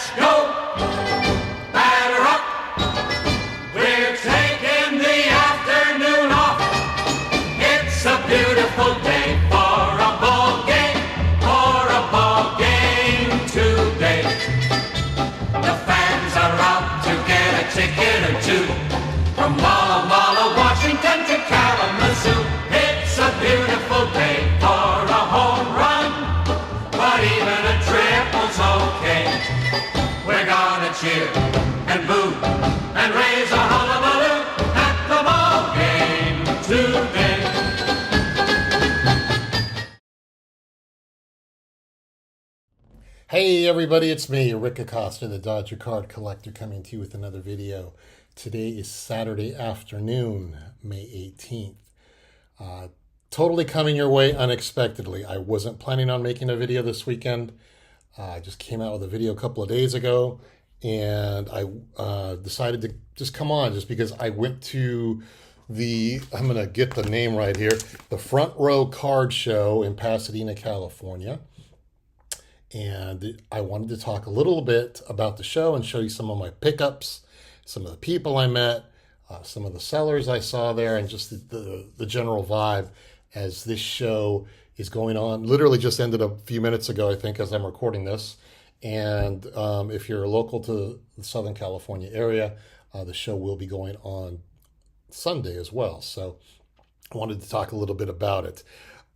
Let's go. Batter up. We're taking the afternoon off. It's a beautiful day for a ball game. For a ball game today. The fans are out to get a ticket or two. From Walla Walla, Washington to Kalamazoo. It's a beautiful day for a home run. But even a triple's okay. We're gonna cheer and boo and raise a hullabaloo at the ball game today. Hey everybody, it's me, Rick Acosta, the Dodger Card Collector, coming to you with another video. Today is Saturday afternoon, May 18th. Totally coming your way unexpectedly. I wasn't planning on making a video this weekend. I just came out with a video a couple of days ago, and I decided to just come on just because I went to I'm going to get the name right here, the Front Row Card Show in Pasadena, California. And I wanted to talk a little bit about the show and show you some of my pickups, some of the people I met, some of the sellers I saw there, and just the general vibe as this show is going on. Literally just ended a few minutes ago, I think, as I'm recording this. And if you're local to the Southern California area, the show will be going on Sunday as well. So I wanted to talk a little bit about it.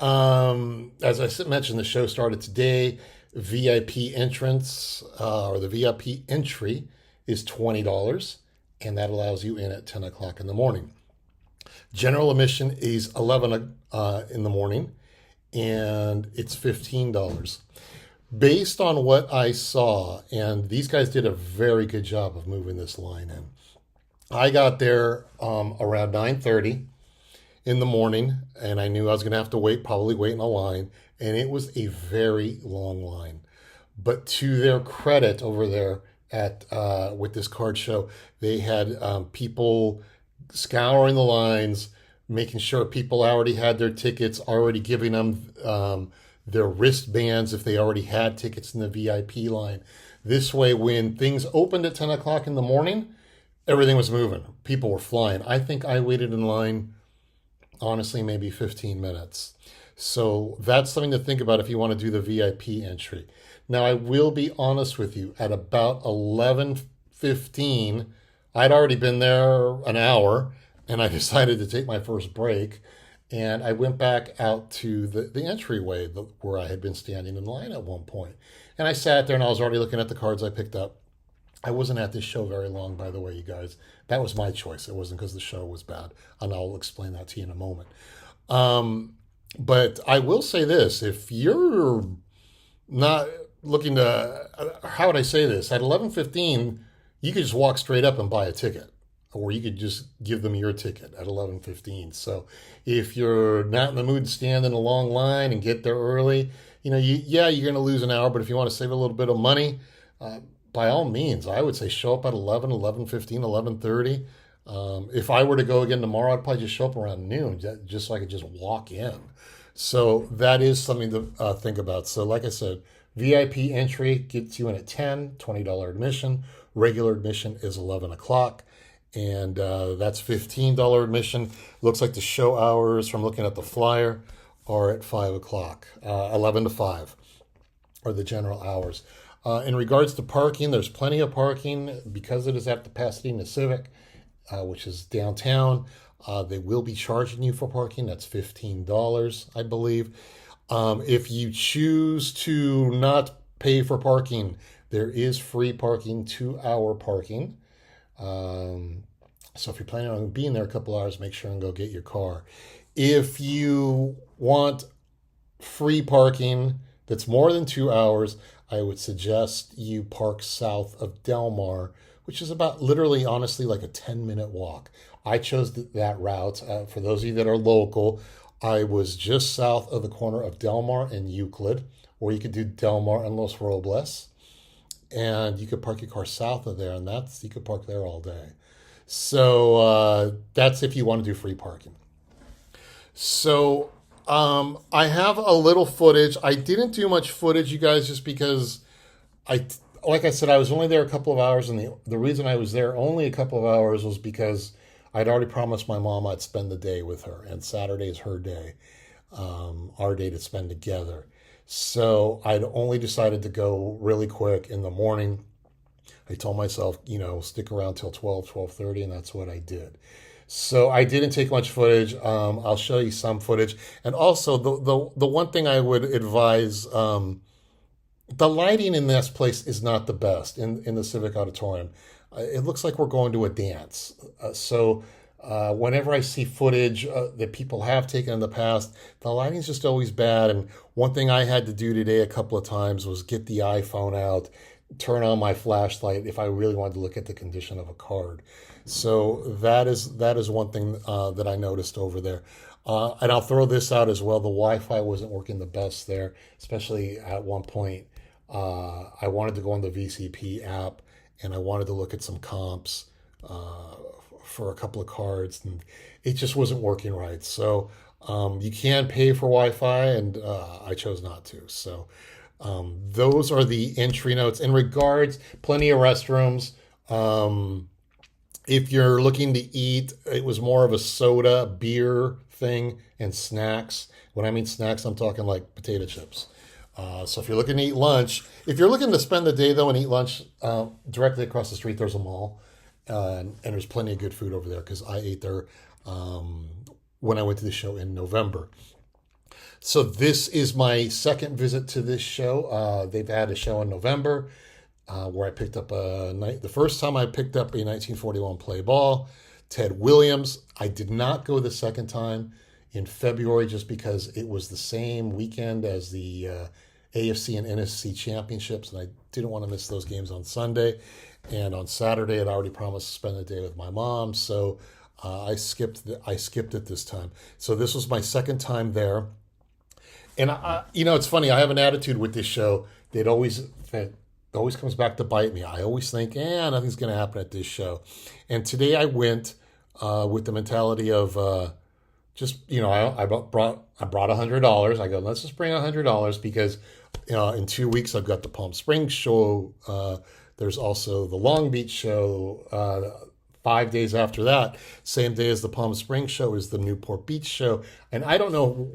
As I mentioned, the show started today. VIP entrance or the VIP entry is $20, and that allows you in at 10 o'clock in the morning. General admission is 11 in the morning, and it's $15. Based on what I saw, and these guys did a very good job of moving this line in. I got there around 9:30 in the morning, and I knew I was going to have to probably wait in a line, and it was a very long line. But to their credit over there at with this card show, they had people scouring the lines, making sure people already had their tickets, already giving them their wristbands if they already had tickets in the VIP line. This way, when things opened at 10 o'clock in the morning, everything was moving. People were flying. I think I waited in line, honestly, maybe 15 minutes. So that's something to think about if you want to do the VIP entry. Now, I will be honest with you. At about 11:15, I'd already been there an hour, and I decided to take my first break. And I went back out to the entryway where I had been standing in line at one point. And I sat there, and I was already looking at the cards I picked up. I wasn't at this show very long, by the way, you guys. That was my choice. It wasn't because the show was bad. And I'll explain that to you in a moment. But I will say this. If you're not looking to, how would I say this? At 11:15, you could just walk straight up and buy a ticket. Or you could just give them your ticket at 11:15. So if you're not in the mood to stand in a long line and get there early, you're going to lose an hour. But if you want to save a little bit of money, by all means, I would say show up at 11, 11:15, 11:30. If I were to go again tomorrow, I'd probably just show up around noon, just so I could just walk in. So that is something to think about. So like I said, VIP entry gets you in at 10, $20 admission. Regular admission is 11 o'clock. And that's $15 admission. Looks like the show hours, from looking at the flyer, are at 5 o'clock. 11 to 5 are the general hours. In regards to parking, there's plenty of parking because it is at the Pasadena Civic, which is downtown. They will be charging you for parking. That's $15, I believe. If you choose to not pay for parking, there is free parking, 2-hour parking. So if you're planning on being there a couple hours, make sure and go get your car. If you want free parking that's more than 2 hours, I would suggest you park south of Del Mar, which is about literally, honestly, like a 10-minute walk. I chose that route. For those of you that are local, I was just south of the corner of Del Mar and Euclid, or you could do Del Mar and Los Robles. And you could park your car south of there, and you could park there all day. So that's if you want to do free parking. So I have a little footage. I didn't do much footage, you guys, just because like I said, I was only there a couple of hours, and the reason I was there only a couple of hours was because I'd already promised my mom I'd spend the day with her, and Saturday is her day, our day to spend together. So I'd only decided to go really quick in the morning. I told myself, stick around till 12:30, and that's what I did. So I didn't take much footage. I'll show you some footage. And also, the one thing I would advise, the lighting in this place is not the best in the Civic Auditorium. It looks like we're going to a dance. Whenever I see footage that people have taken in the past, the lighting's just always bad. And one thing I had to do today a couple of times was get the iPhone out, turn on my flashlight if I really wanted to look at the condition of a card. So that is one thing that I noticed over there. And I'll throw this out as well. The Wi-Fi wasn't working the best there, especially at one point. I wanted to go on the VCP app and I wanted to look at some comps for a couple of cards, and it just wasn't working right. So you can pay for Wi-Fi, and I chose not to. So those are the entry notes. In regards, plenty of restrooms. If you're looking to eat, it was more of a soda, beer thing, and snacks. When I mean snacks, I'm talking like potato chips. So if you're looking to eat lunch, if you're looking to spend the day though and eat lunch, directly across the street there's a mall, and there's plenty of good food over there because I ate there when I went to the show in November. So this is my second visit to this show. They've had a show in November where I picked up the first time I picked up a 1941 play ball, Ted Williams. I did not go the second time in February just because it was the same weekend as the AFC and NSC championships, and I didn't want to miss those games on Sunday. And on Saturday, I'd already promised to spend the day with my mom, so I skipped it this time. So this was my second time there. And it's funny. I have an attitude with this show. It always comes back to bite me. I always think, nothing's going to happen at this show. And today I went with the mentality of I brought $100. I go, let's just bring $100 because in 2 weeks I've got the Palm Springs show. There's also the Long Beach show. 5 days after that, same day as the Palm Springs show, is the Newport Beach show. And I don't know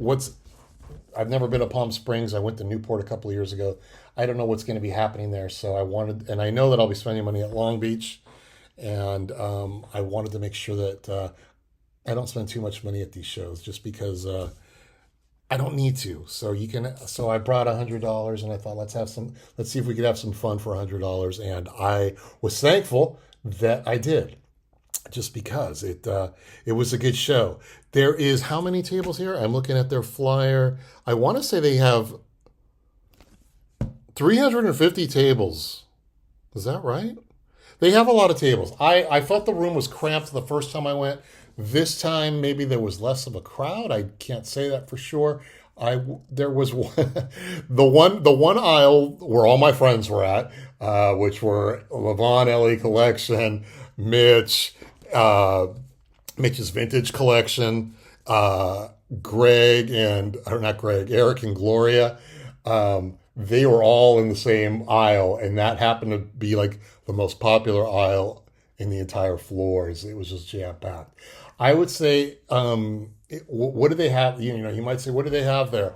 I've never been to Palm Springs. I went to Newport a couple of years ago. I don't know what's going to be happening there. So and I know that I'll be spending money at Long Beach. And I wanted to make sure that I don't spend too much money at these shows just because I don't need to. So I brought $100 and I thought, let's see if we could have some fun for $100. And I was thankful that I did, just because it was a good show. There is how many tables here? I'm looking at their flyer. I want to say they have 350 tables. Is that right? They have a lot of tables. I felt the room was cramped the first time I went. This time, maybe there was less of a crowd. I can't say that for sure. There was the one aisle where all my friends were at, which were Levon LA Collection, Mitch, Mitch's Vintage Collection, Eric and Gloria. They were all in the same aisle, and that happened to be like the most popular aisle in the entire floors. It was just jam-packed. I would say, what do they have? You might say, what do they have there?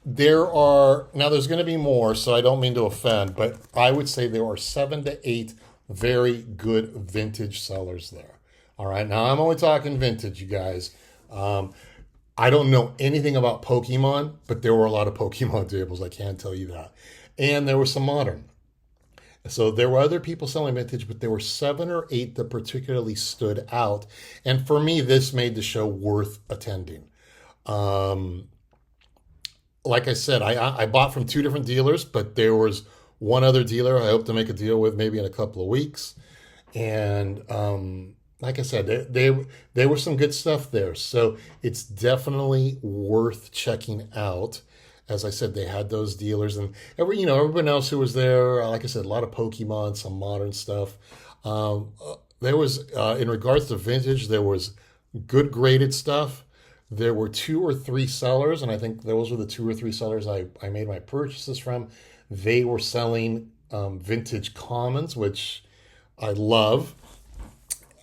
There's going to be more, so I don't mean to offend, but I would say there are 7 to 8 very good vintage sellers there. All right, now I'm only talking vintage, you guys. I don't know anything about Pokemon, but there were a lot of Pokemon tables, I can tell you that. And there was some modern. So there were other people selling vintage, but there were 7 or 8 that particularly stood out. And for me, this made the show worth attending. Like I said, I bought from 2 different dealers, but there was one other dealer I hope to make a deal with maybe in a couple of weeks. And like I said, there was some good stuff there. So it's definitely worth checking out. As I said, they had those dealers, and everyone else who was there. Like I said, a lot of Pokemon, some modern stuff. There was, in regards to vintage, there was good graded stuff. There were 2 or 3 sellers, and I think those were the 2 or 3 sellers I made my purchases from. They were selling vintage commons, which I love.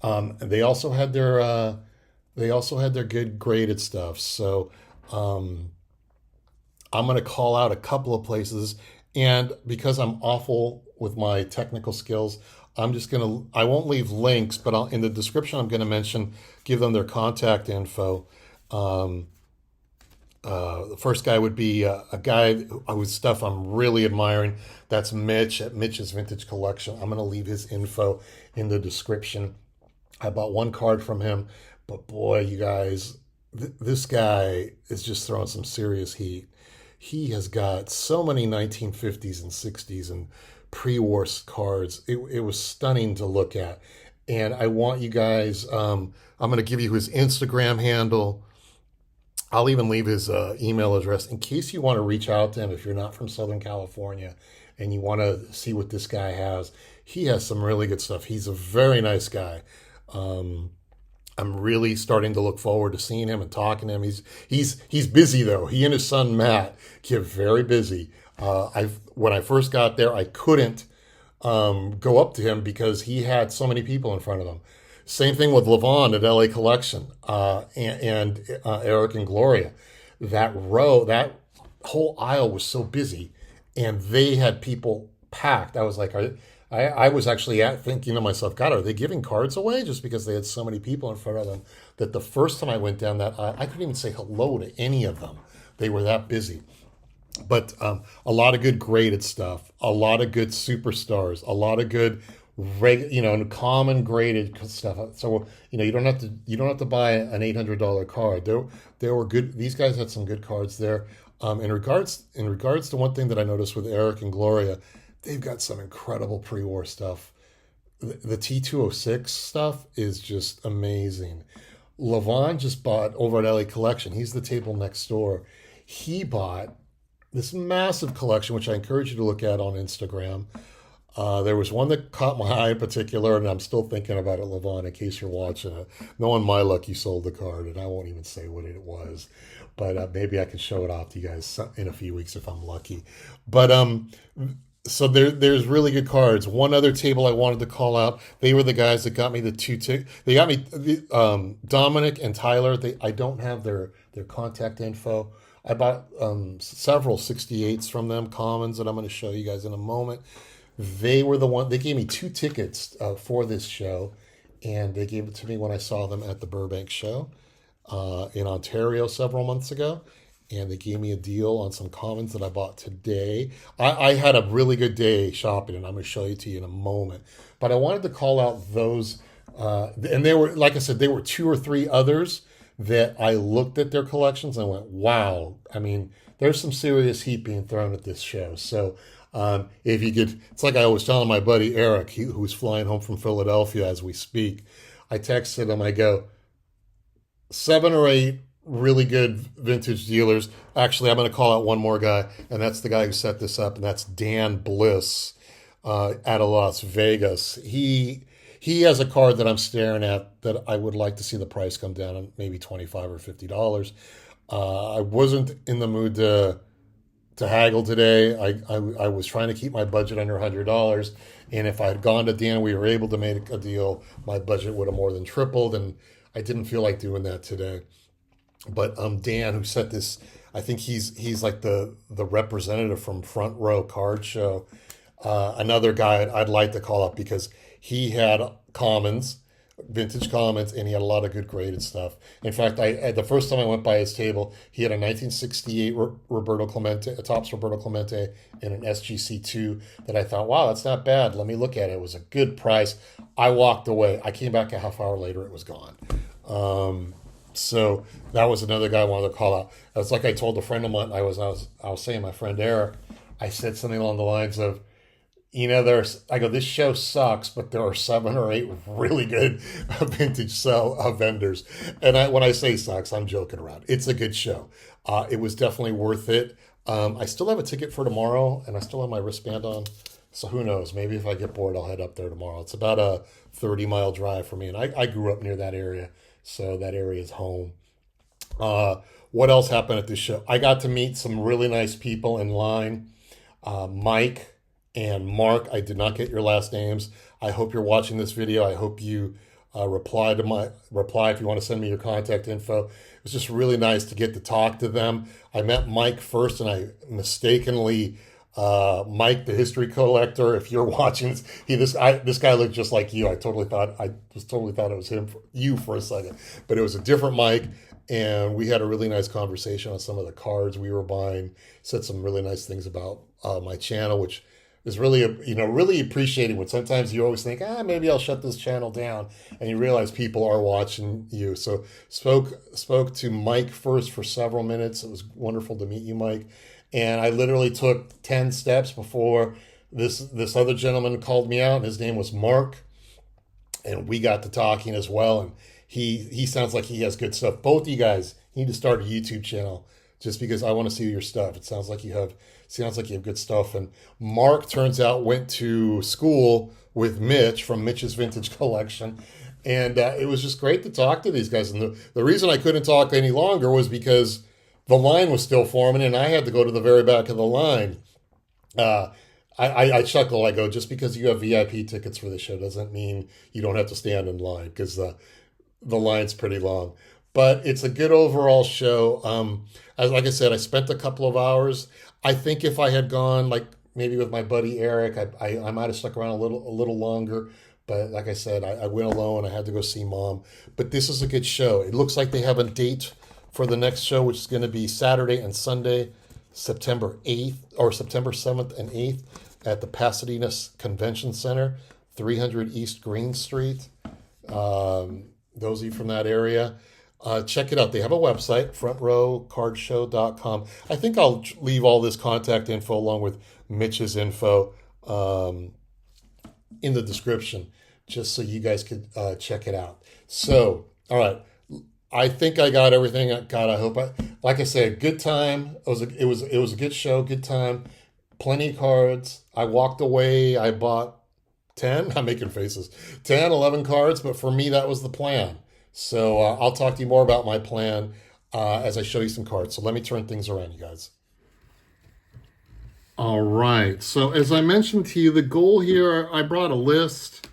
They also had their good graded stuff. So I'm going to call out a couple of places, and because I'm awful with my technical skills, I won't leave links, but in the description I'm going to give them their contact info. The first guy would be a guy whose stuff I'm really admiring. That's Mitch at Mitch's Vintage Collection. I'm going to leave his info in the description. I bought one card from him, but boy, you guys, this guy is just throwing some serious heat. He has got so many 1950s and 60s and pre-war cards. It was stunning to look at. And I want you guys, I'm going to give you his Instagram handle. I'll even leave his email address in case you want to reach out to him if you're not from Southern California and you want to see what this guy has. He has some really good stuff. He's a very nice guy. I'm really starting to look forward to seeing him and talking to him. He's busy though. He and his son Matt get very busy. When I first got there, I couldn't go up to him because he had so many people in front of him. Same thing with Levon at LA Collection and Eric and Gloria. That whole aisle was so busy, and they had people packed. I was like, I was actually thinking to myself, God, are they giving cards away just because they had so many people in front of them? That the first time I went down that aisle, I couldn't even say hello to any of them. They were that busy. But a lot of good graded stuff, a lot of good superstars, a lot of good common graded stuff. So you don't have to buy an $800 card. There were good. These guys had some good cards there. In regards to one thing that I noticed with Eric and Gloria, they've got some incredible pre-war stuff. The T206 stuff is just amazing. Levon just bought over at LA Collection. He's the table next door. He bought this massive collection, which I encourage you to look at on Instagram. There was one that caught my eye in particular, and I'm still thinking about it, Levon, in case you're watching it. Knowing my luck, you sold the card, and I won't even say what it was. But maybe I can show it off to you guys in a few weeks if I'm lucky. But so there's really good cards. One other table I wanted to call out. They were the guys that got me the They got me Dominic and Tyler. I don't have their contact info. I bought several 68s from them, commons, that I'm going to show you guys in a moment. They were the one. They gave me 2 tickets for this show, and they gave it to me when I saw them at the Burbank show in Ontario several months ago. And they gave me a deal on some commons that I bought today. I had a really good day shopping, and I'm going to show you to you in a moment. But I wanted to call out those, and they were, like I said, there were 2 or 3 others that I looked at their collections and I went, wow. I mean, there's some serious heat being thrown at this show. So if you could, it's like I was telling my buddy Eric, who's flying home from Philadelphia as we speak. I texted him, I go, 7 or 8 really good vintage dealers. Actually, I'm going to call out one more guy, and that's the guy who set this up, and that's Dan Bliss out of Las Vegas. He has a card that I'm staring at that I would like to see the price come down on maybe $25 or $50. I wasn't in the mood to haggle today. I was trying to keep my budget under $100, and if I had gone to Dan, we were able to make a deal, my budget would have more than tripled, and I didn't feel like doing that today. But Dan, who set this, I think he's like the representative from Front Row Card Show. Another guy I'd like to call up because he had commons, vintage commons, and he had a lot of good graded stuff. In fact, the first time I went by his table, he had a 1968 Roberto Clemente, a Topps Roberto Clemente, and an SGC2 that I thought, wow, that's not bad. Let me look at it. It was a good price. I walked away. I came back a half hour later. It was gone. So that was another guy I wanted to call out. It's like I told a friend of mine, I was saying, my friend Eric, I said something along the lines of, I go, this show sucks, but there are 7 or 8 really good vintage vendors. And when I say sucks, I'm joking around. It's a good show. It was definitely worth it. I still have a ticket for tomorrow, and I still have my wristband on. So who knows? Maybe if I get bored, I'll head up there tomorrow. It's about a 30-mile drive for me, and I grew up near that area. So that area is home. What else happened at this show? I got to meet some really nice people in line. Mike and Mark. I did not get your last names. I hope you're watching this video. I hope you reply if you want to send me your contact info. It was just really nice to get to talk to them. I met Mike first, and I mistakenly Mike, the history collector. If you're watching this, this guy looked just like you. I totally thought it was you for a second, but it was a different Mike. And we had a really nice conversation on some of the cards we were buying. Said some really nice things about my channel, which is really, really appreciating. When sometimes you always think, maybe I'll shut this channel down, and you realize people are watching you. So spoke to Mike first for several minutes. It was wonderful to meet you, Mike. And I literally took 10 steps before this other gentleman called me out. His name was Mark, and we got to talking as well. And he sounds like he has good stuff. Both of you guys need to start a YouTube channel, just because I want to see your stuff. It sounds like you have good stuff. And Mark, turns out, went to school with Mitch from Mitch's Vintage Collection. And it was just great to talk to these guys. And the reason I couldn't talk any longer was because the line was still forming, and I had to go to the very back of the line. I chuckle. I go, just because you have VIP tickets for the show doesn't mean you don't have to stand in line, because the line's pretty long. But it's a good overall show. Like I said, I spent a couple of hours. I think if I had gone, like maybe with my buddy Eric, I might have stuck around a little longer. But like I said, I went alone. I had to go see Mom. But this is a good show. It looks like they have a date for the next show, which is going to be Saturday and Sunday, September 8th or September 7th and 8th at the Pasadena Convention Center, 300 East Green Street. Those of you from that area, check it out. They have a website, frontrowcardshow.com. I think I'll leave all this contact info along with Mitch's info in the description, just so you guys could check it out. So, all right. I think I got everything. God, I hope like I said, good time. It was a good show, good time. Plenty of cards. I walked away. I bought 10. I'm making faces. 10, 11 cards, but for me, that was the plan. So I'll talk to you more about my plan as I show you some cards. So let me turn things around, you guys. All right. So as I mentioned to you, the goal here, I brought a list.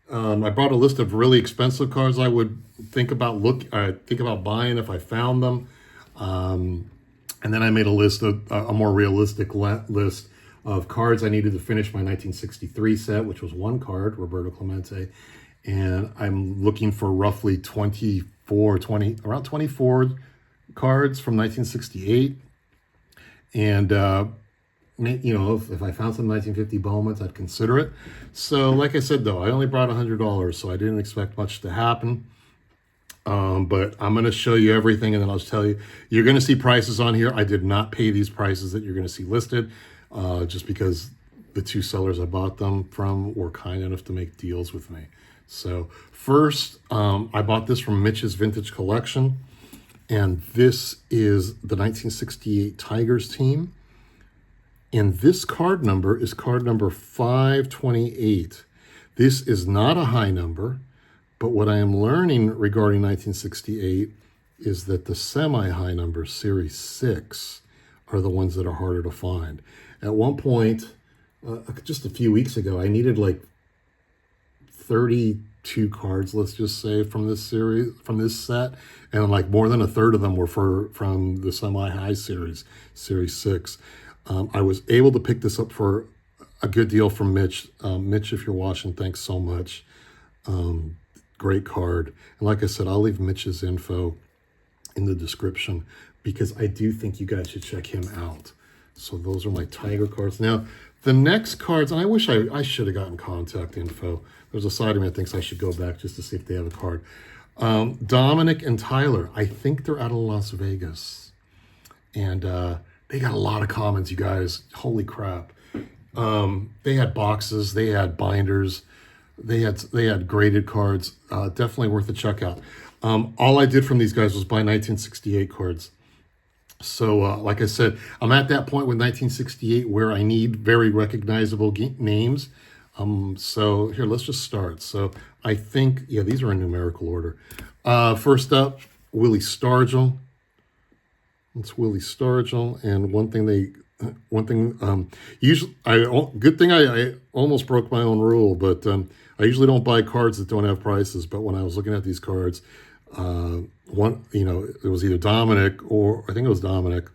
I brought a list of really expensive cards I would think about buying if I found them. And then I made a list of a more realistic list of cards I needed to finish my 1963 set, which was one card, Roberto Clemente. And I'm looking for roughly around 24 cards from 1968. And, if I found some 1950 Bowmans, I'd consider it. So like I said, though, I only brought $100, so I didn't expect much to happen. But I'm going to show you everything, and then I'll just tell you, you're going to see prices on here. I did not pay these prices that you're going to see listed, just because the two sellers I bought them from were kind enough to make deals with me. So first, I bought this from Mitch's Vintage Collection, and this is the 1968 Tigers team. And this card number is card number 528. This is not a high number, but what I am learning regarding 1968 is that the semi-high numbers, Series 6, are the ones that are harder to find. At one point, just a few weeks ago, I needed like 32 cards, let's just say, from this set, and like more than a third of them were from the semi-high series, Series 6. I was able to pick this up for a good deal from Mitch. Mitch, if you're watching, thanks so much. Great card. And like I said, I'll leave Mitch's info in the description, because I do think you guys should check him out. So those are my Tiger cards. Now, the next cards, and I wish I should have gotten contact info. There's a side of me that thinks I should go back just to see if they have a card. Dominic and Tyler, I think they're out of Las Vegas. And they got a lot of comments, you guys. Holy crap. They had boxes, they had binders, they had graded cards. Definitely worth a check out. All I did from these guys was buy 1968 cards. So like I said, I'm at that point with 1968 where I need very recognizable names. So here, let's just start. So I think, yeah, these are in numerical order. First up, Willie Stargell. It's Willie Stargell. And one thing one thing, usually, good thing I almost broke my own rule, but I usually don't buy cards that don't have prices. But when I was looking at these cards, it was either Dominic or I think it was Dominic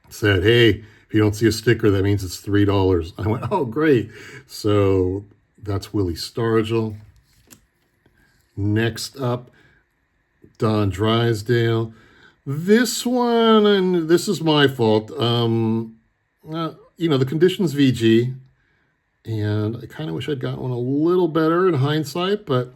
said, "Hey, if you don't see a sticker, that means it's $3." I went, "Oh, great!" So that's Willie Stargell. Next up, Don Drysdale. This one, and this is my fault. The condition's VG, and I kind of wish I'd gotten one a little better in hindsight, but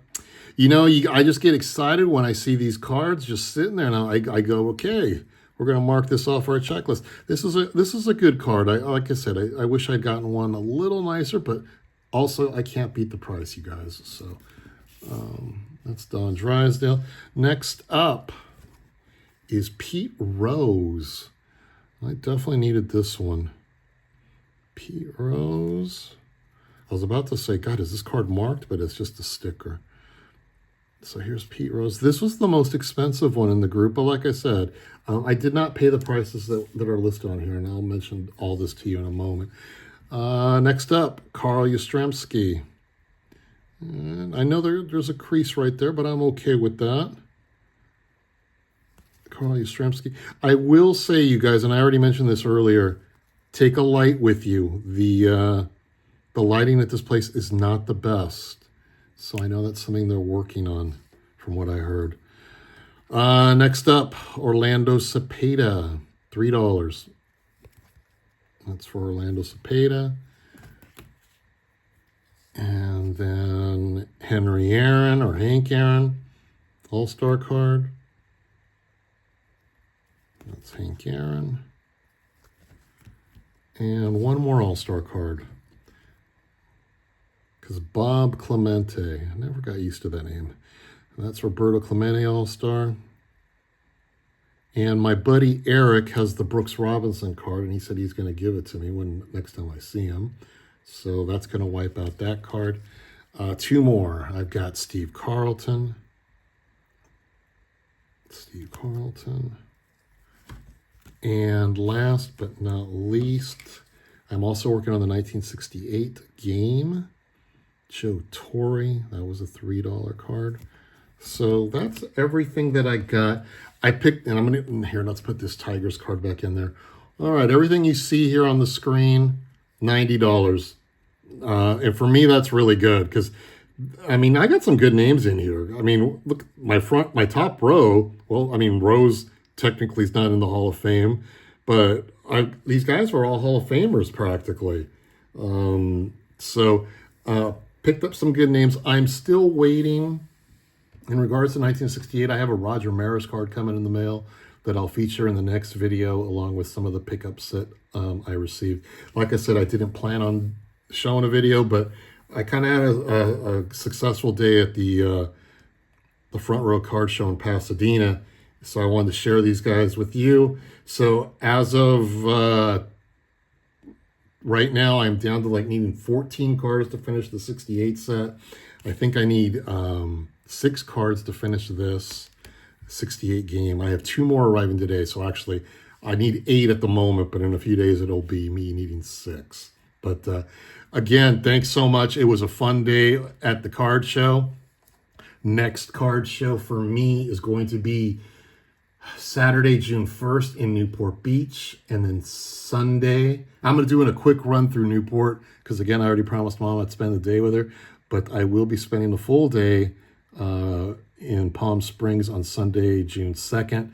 I just get excited when I see these cards just sitting there, and I go, okay, we're going to mark this off our checklist. This is a good card. Like I said, I wish I'd gotten one a little nicer, but also I can't beat the price, you guys. So that's Don Drysdale. Next up is Pete Rose. I definitely needed this one. Pete Rose. I was about to say, God, is this card marked? But it's just a sticker. So here's Pete Rose. This was the most expensive one in the group, but like I said, I did not pay the prices that are listed on here, and I'll mention all this to you in a moment. Next up, Carl Yastrzemski. And I know there's a crease right there, but I'm okay with that. Carl Yastrzemski. I will say, you guys, and I already mentioned this earlier, take a light with you. The lighting at this place is not the best. So I know that's something they're working on from what I heard. Next up, Orlando Cepeda, $3. That's for Orlando Cepeda. And then Henry Aaron or Hank Aaron, All-Star card. That's Hank Aaron. And one more All-Star card. Because Bob Clemente, I never got used to that name. And that's Roberto Clemente All-Star. And my buddy Eric has the Brooks Robinson card, and he said he's going to give it to me next time I see him. So that's going to wipe out that card. Two more. I've got Steve Carlton. And last but not least, I'm also working on the 1968 game. Joe Torre, that was a $3 card. So that's everything that I got. I picked, and I'm going to, here, let's put this Tigers card back in there. All right, everything you see here on the screen, $90. And for me, that's really good because, I mean, I got some good names in here. I mean, look, my top row, well, I mean, Rose technically is not in the Hall of Fame, but these guys were all Hall of Famers practically. Picked up some good names. I'm still waiting. In regards to 1968, I have a Roger Maris card coming in the mail that I'll feature in the next video along with some of the pickups that I received. Like I said, I didn't plan on showing a video, but I kind of had a successful day at the Front Row Card Show in Pasadena, so I wanted to share these guys with you. So as of right now, I'm down to needing 14 cards to finish the 68 set. I think I need 6 cards to finish this 68 game. I have 2 more arriving today, so actually I need 8 at the moment, but in a few days it'll be me needing 6. But again, thanks so much. It was a fun day at the card show. Next card show for me is going to be Saturday, June 1st in Newport Beach, and then Sunday. I'm going to do a quick run through Newport because, again, I already promised Mom I'd spend the day with her, but I will be spending the full day in Palm Springs on Sunday, June 2nd.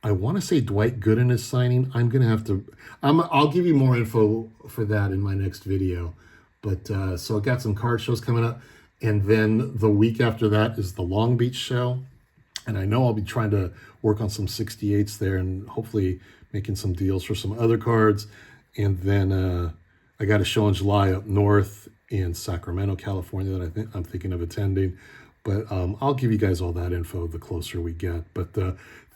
I want to say Dwight Gooden is signing. I'm going to have to, I'll give you more info for that in my next video. But so I got some card shows coming up. And then the week after that is the Long Beach show. And I know I'll be trying to work on some 68s there and hopefully making some deals for some other cards. And then I got a show in July up north in Sacramento, California that I'm thinking of attending. But I'll give you guys all that info the closer we get. But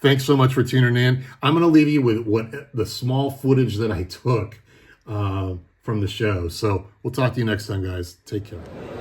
thanks so much for tuning in. I'm going to leave you with the small footage that I took from the show. So we'll talk to you next time, guys. Take care.